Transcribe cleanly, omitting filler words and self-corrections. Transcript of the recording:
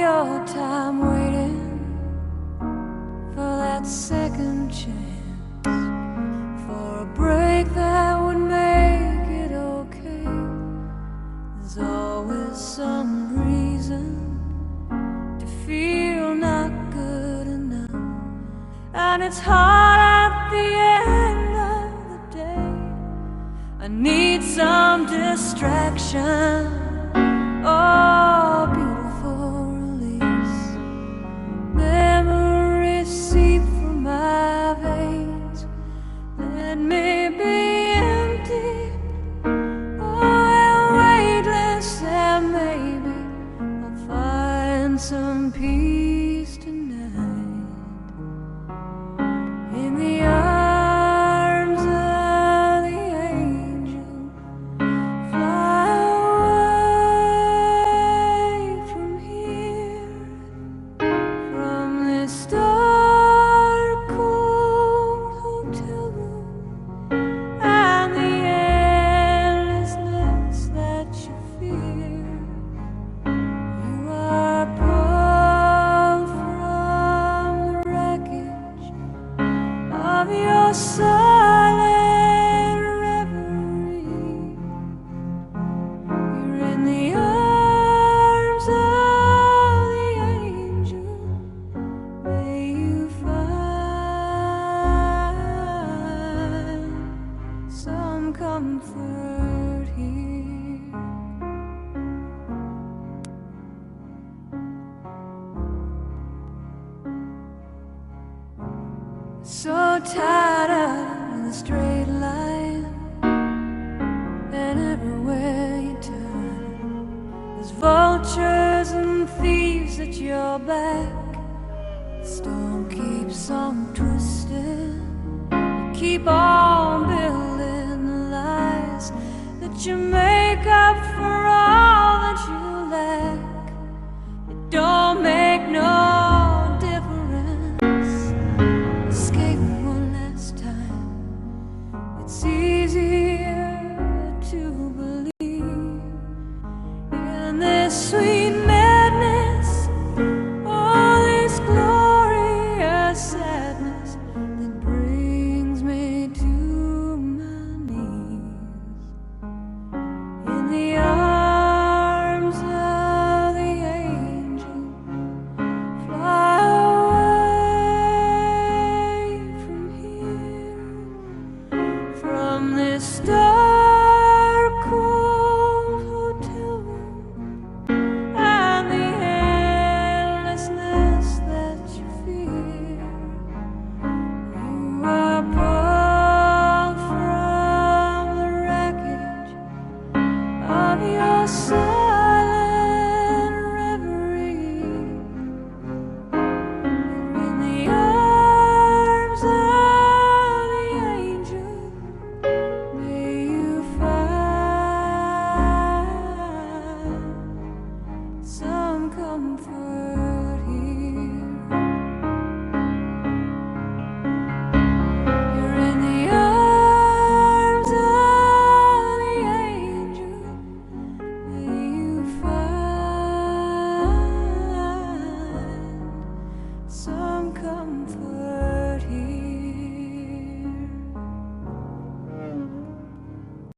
your time waiting for that second chance, for a break that would make it okay. There's always some reason to feel not good enough, and it's hard at the end of the day. I need some distraction. Oh, beautiful release. Memories seep from my veins. Let me be empty, oh, and weightless, and maybe I'll find some peace tonight in the arms of the angel. Fly away from here, from this dark, cold hotel room, and the endlessness that you fear. You are pulled from the wreckage of your silent reverie. You're in the arms of the angel. May you find some comfort here. So tied up in a straight line, and everywhere you turn, there's vultures and thieves at your back. The storm keeps on twisting. You keep on building the lies that you make up for all that you lack. It don't make no difference. Escape one last time. It's easier to believe in this sweet madness, all this glorious sadness that brings me to my knees in the arms of the angel. Fly away from here, from this dark